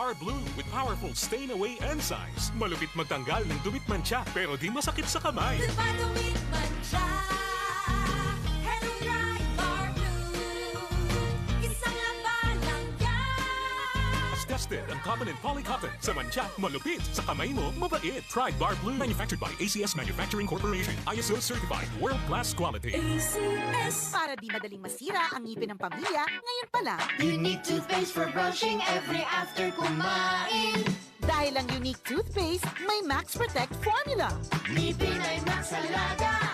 Bar Blue with powerful stain-away enzymes. Malupit magtanggal ng dumit mancha pero di masakit sa kamay. Dumit mancha. Hello Pride Bar Blue. Isang labalang yan. As tested ang cotton and polycotton. Sa mancha, malupit. Sa kamay mo, mabait. Pride Bar Blue. Manufactured by ACS Manufacturing Corporation. ISO certified. World-class quality. ACS. Para di madaling masira ang ngipin ng pamilya, ngayon pa lang. Unique toothpaste for brushing every after kumain. Dahil ang unique toothpaste, may Max Protect formula. Ngipin ay Max Alaga.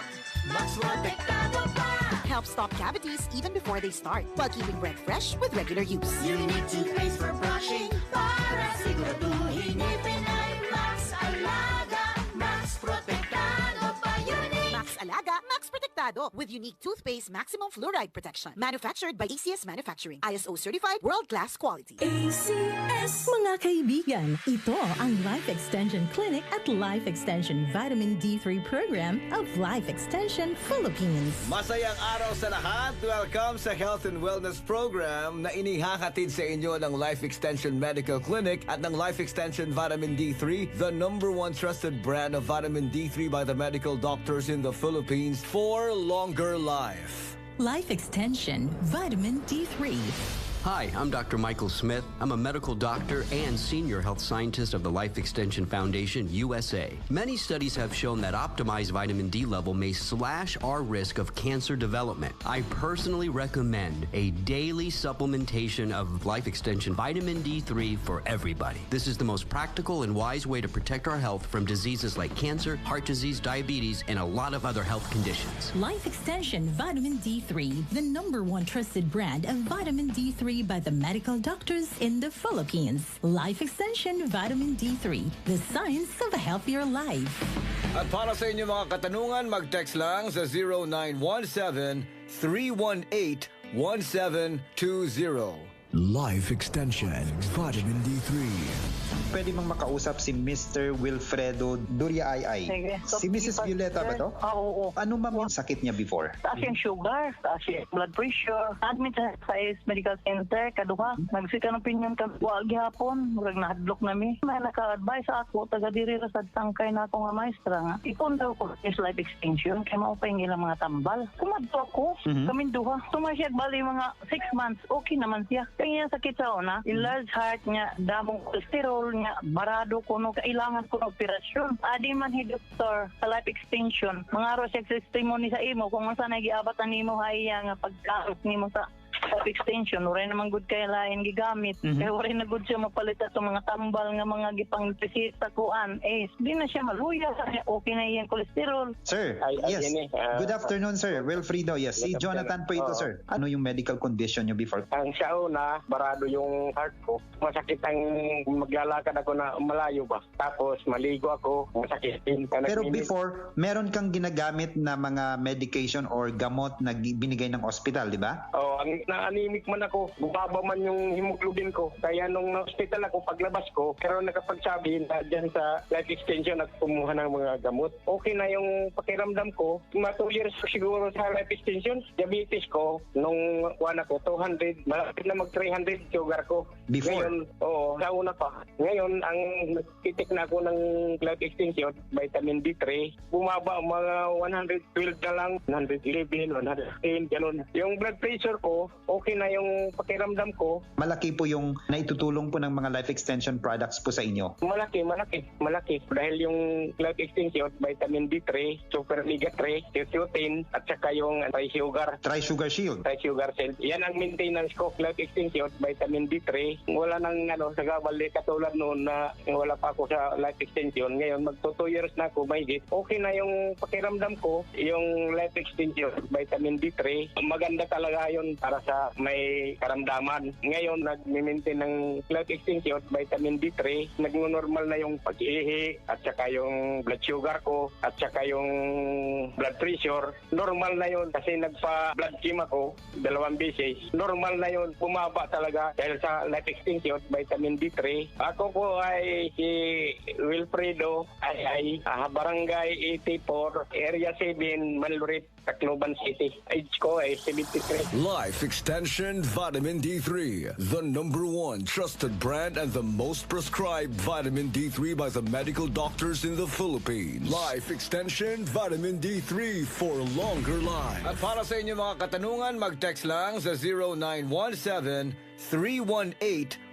Max Protektado pa. Helps stop cavities even before they start, while keeping breath fresh with regular use. Unique toothpaste for brushing para siguraduhin ngipin ay Max Alaga. Max Protektado pa. Unique. Max Alaga, Max Protectado with unique toothpaste maximum fluoride protection. Manufactured by ACS Manufacturing. ISO certified world-class quality. ACS. Mga kaibigan, ito ang Life Extension Clinic at Life Extension Vitamin D3 Program of Life Extension Philippines. Masayang araw sa lahat. Welcome sa Health and Wellness Program na inihahatid sa inyo ng Life Extension Medical Clinic at ng Life Extension Vitamin D3, the #1 trusted brand of vitamin D3 by the medical doctors in the Philippines for longer life. Life Extension Vitamin D3. Hi, I'm Dr. Michael Smith. I'm a medical doctor and senior health scientist of the Life Extension Foundation, USA. Many studies have shown that optimized vitamin D level may slash our risk of cancer development. I personally recommend a daily supplementation of Life Extension Vitamin D3 for everybody. This is the most practical and wise way to protect our health from diseases like cancer, heart disease, diabetes, and a lot of other health conditions. Life Extension Vitamin D3, the #1 trusted brand of vitamin D3 by the medical doctors in the Philippines. Life Extension Vitamin D3, the science of a healthier life. At para sa inyo mga katanungan, mag-text lang sa 0917-318-1720. Life Extension Vitamin D3. Pwede bang makausap si Mr. Wilfredo Duriay? Sige. Si Mrs. Violeta ba to? Oo. Ano ma'am yung sakit niya before? Taas yung sugar, taas yung blood pressure. Admit sa medical center, kaduha. Nagsika ng pinyon ka. Wag gihapon, murag nahadlok nami. May naka-advise ako, taga diri ra sa tangkay na ako nga maestra nga. Ipon daw ko is life extension, kaya maupay nila mga tambal. Kumadto ako, kaming duha. Tumasyag bali mga 6 months, okay naman siya. Kaya sakit sa una, enlarged heart niya, damong cholesterol niya, barado ko no, kailangan ko ng operasyon. Adi man hi doktor sa life extension, mga aro siya testimony sa imo, kung saan nagiabatan nimo haya nga pagkaot nimo sa life extension, wala naman good kaya lain gigamit. Kaya wala na good siya mapalit itong mga tambal nga mga gipang pisita kuan. Di na siya maluya. Okay na iyang cholesterol. Sir, yes. Good afternoon, sir. Wilfredo, yes. Si Jonathan po ito, sir. Ano yung medical condition niyo before? Ang siya una, barado yung heart ko. Masakit ang maglalakad ako na malayo ba. Tapos maligo ako, masakit din. Pero before, meron kang ginagamit na mga medication or gamot na binigay ng hospital, di ba? Oo, na-anemic man ako. Bumaba man yung hemoglobin ko. Kaya nung na-hospital ako, paglabas ko, pero nakapagsabi na dyan sa life extension at kumuha ng mga gamot. Okay na yung pakiramdam ko. Mga 2 years siguro sa life extension. Diabetes ko, nung kuwan ako, 200, malapit na mag-300 sugar ko. Before? Ngayon, oo, sa una pa. Ngayon, ang nagtitik na ako ng life extension, vitamin D3, bumaba mga 112 na lang, 111, 110, ganun. Yung blood pressure ko, okay na yung pakiramdam ko. Malaki po yung naitutulong po ng mga life extension products po sa inyo. Malaki. Dahil yung life extension, vitamin D3, super omega 3, lutein, at saka yung tri-sugar. Tri-sugar shield. Tri-sugar shield. Yan ang maintenance ko, life extension, vitamin D3. Wala nang sa gabali katulad noon na wala pa ako sa life extension. Ngayon, magto 2 years na ako, mahigit. Okay na yung pakiramdam ko, yung life extension, vitamin D3. Maganda talaga yun para sa may karamdaman. Ngayon, nag-maintain ng life extension, vitamin D3. Nag-normal na yung pag-ihi at saka yung blood sugar ko at saka yung blood pressure. Normal na yun kasi nagpa-blood chem ako 2 beses. Normal na yun. Bumaba talaga dahil sa life extension, vitamin D3. Ako po ay si Wilfredo, Barangay 84, Area 7, Manlurit, Tacloban City. Age ko ay 73. Life Extension Vitamin D3, the #1 trusted brand and the most prescribed vitamin D3 by the medical doctors in the Philippines. Life Extension Vitamin D3 for longer life. At para sa inyo mga katanungan, mag-text lang sa 0917-318-1720.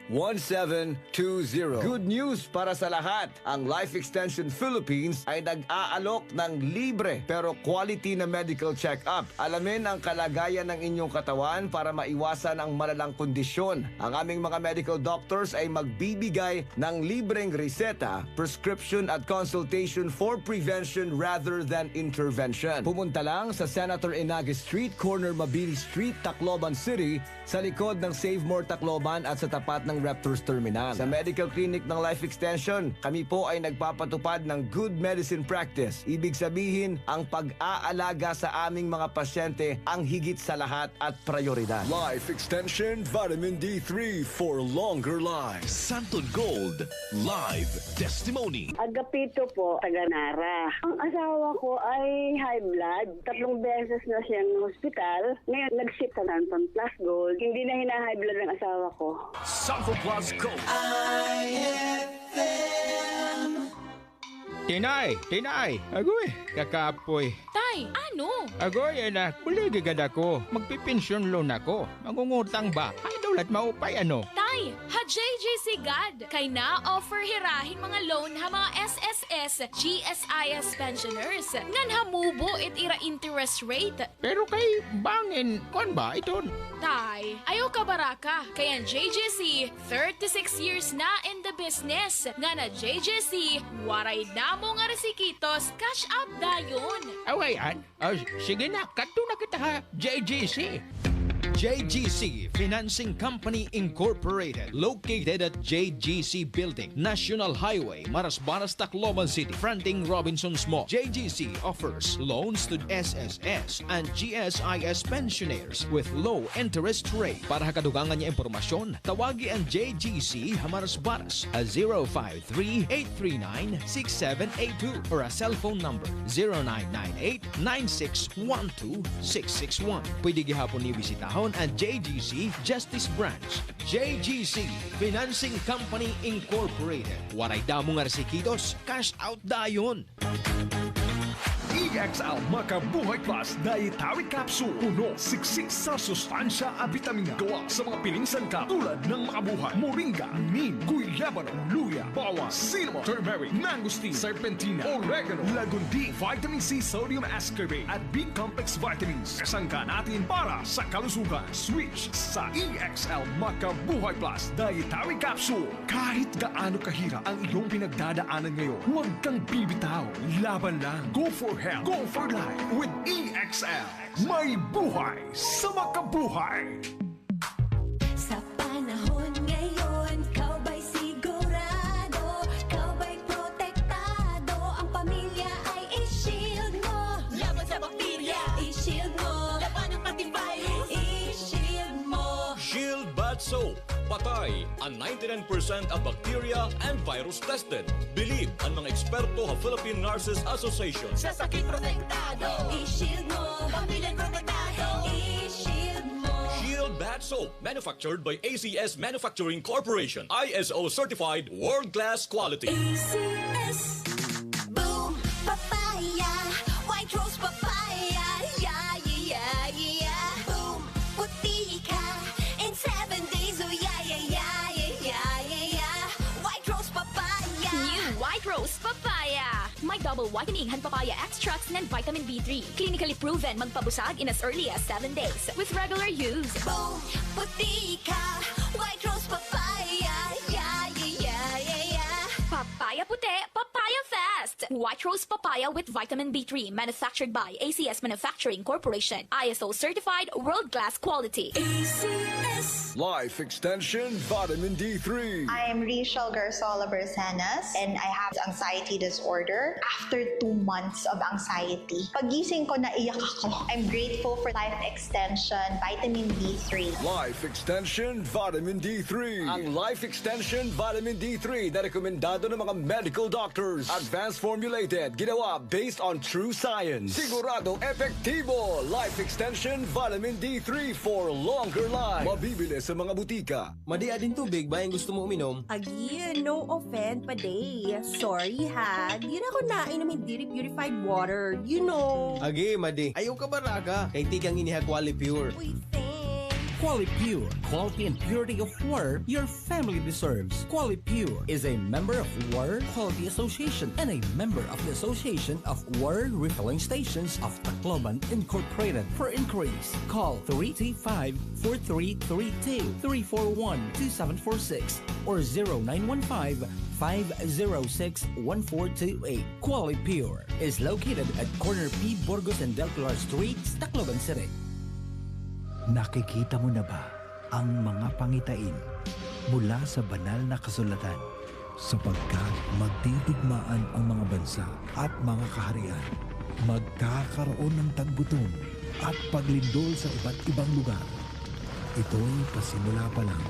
Good news para sa lahat. Ang Life Extension Philippines ay nag-aalok ng libre pero quality na medical check-up. Alamin ang kalagayan ng inyong katawan para maiwasan ang malalang kondisyon. Ang aming mga medical doctors ay magbibigay ng libreng reseta, prescription at consultation for prevention rather than intervention. Pumunta lang sa Senator Inagi Street, corner Mabini Street, Tacloban City, sa likod ng Save More Tacloban at sa tapat ng Raptors Terminal. Sa medical clinic ng Life Extension, kami po ay nagpapatupad ng good medicine practice. Ibig sabihin, ang pag-aalaga sa aming mga pasyente ang higit sa lahat at prioridad. Life Extension Vitamin D3 for longer lives. Santon Gold Live Testimony. Agapito po, taga-Nara. Ang asawa ko ay high blood. 3 beses na siyang hospital. Ngayon, nag-ship sa Santon Plus Gold. Hindi na hina-high blood ng asawa ko. Santon Plus Gold. Tinay, agoy, kakapoy. Tay, ano? Agoy, anak, buligigad ako. Magpipensyon loan ako. Mangungutang ba? Ay, daulat maupay, ano? Tay, ha JJC God. Kay na offer hirahin mga loan ha mga SSS, GSIS pensioners. Ngan hamubo it ira interest rate. Pero kay bangin, kon ba ito? Tay, ayaw ka baraka. Kaya JJC, 36 years na in the business. Nga na JJC, waray na mo nga resikitos, cash out dayon. Awayan, sige na, kato na kita ha, JGC. JGC Financing Company Incorporated, located at JGC Building, National Highway, Marasbaras, Tacloban City, fronting Robinson's Mall. JGC offers loans to SSS and GSIS pensioners with low interest rate. Para kadugangan niya impormasyon, tawagi ang JGC Marasbaras at 053-839-6782 or a cellphone number 0998-9612-661. Pwede gihapon ni bisitahon ang JGC Justice Branch. JGC Financing Company Incorporated. Waray damo nga resikidos, cash out dayon. EXL Makabuhay Plus Dietary Capsule. Puno, siksik sa sustansya at vitamina. Gawa sa mga piling sangkap tulad ng Makabuhay, Moringa, Neem, Guyabano, Luya, Bawang, Cinnamon, Turmeric, Mangosteen, Serpentina, Oregano, Lagundi, Vitamin C, Sodium Ascorbate at B-Complex Vitamins. Kasangka natin para sa kalusugan. Switch sa EXL Makabuhay Plus Dietary Capsule. Kahit gaano kahirap ang iyong pinagdadaanan ngayon, huwag kang bibitaw. Laban lang. Go for health. Go for life with EXL. May buhay sa makabuhay. Sa panahon ngayon, kau ba'y sigurado? Kau ba'y protektado? Ang pamilya ay i-shield mo. Laban sa bakterya, i-shield mo. Laban ng pati virus, i-shield mo. Shield Bad Soap. Patay ang 99% ang bacteria and virus tested. Believe ang mga eksperto sa Philippine Nurses Association. Sa sakit protektado, i-shield mo. Pamilyang protektado, i-shield mo. Shield Bad Soap, manufactured by ACS Manufacturing Corporation. ISO certified, world-class quality. ACS. Boom, papaya, white rose papaya, yeah, yeah, yeah. Boom, puti ka in 7 days, oh yeah, yeah, yeah, yeah, yeah, yeah. White rose papaya. New White Rose Papaya. May double whitening hand papaya extracts and vitamin B3. Clinically proven magpabusag in as early as 7 days with regular use. Boom, puti ka, white rose papaya, yeah, yeah, yeah, yeah. Papaya puti, papaya fast. White Rose Papaya with vitamin B3, manufactured by ACS Manufacturing Corporation. ISO certified, world-class quality. ACS. Life Extension Vitamin D3. I'm Rachel Garzola Bersanas and I have anxiety disorder. After 2 months of anxiety, pagising ko naiyak ako. I'm grateful for Life Extension Vitamin D3. Life Extension Vitamin D3. Ang Life Extension Vitamin D3 na rekomendado ng mga medical doctors. Advanced formulated, ginawa based on true science. Sigurado epektibo. Life Extension Vitamin D3 for longer life. Mabibili sa mga butika. Madi, ading tubig ba yung gusto mo uminom? Again, no offense pa day. Sorry ha, di na ako nainom hindi purified water. You know. Agi, Madi. Ayaw ka baraka. Kay tikang iniha Quali Pure. Uy, Quali Pure, quality and purity of water your family deserves. Quali Pure is a member of Water Quality Association and a member of the Association of Water Refilling Stations of Tacloban Incorporated. For inquiries, call 335-4332, 341-2746, or 0915-506-1428. Quali Pure is located at corner P. Burgos and Del Pilar Streets, Tacloban City. Nakikita mo na ba ang mga pangitain mula sa banal na kasulatan? Sapagkat magtidigmaan ang mga bansa at mga kaharian, magkakaroon ng taggutom at paglindol sa iba't ibang lugar. Ito'y pasimula pa lang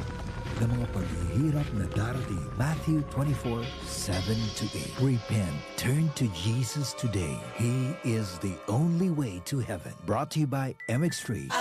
ng mga paghihirap na darating. Matthew 24:7-8. Repent, turn to Jesus today. He is the only way to heaven. Brought to you by MX3.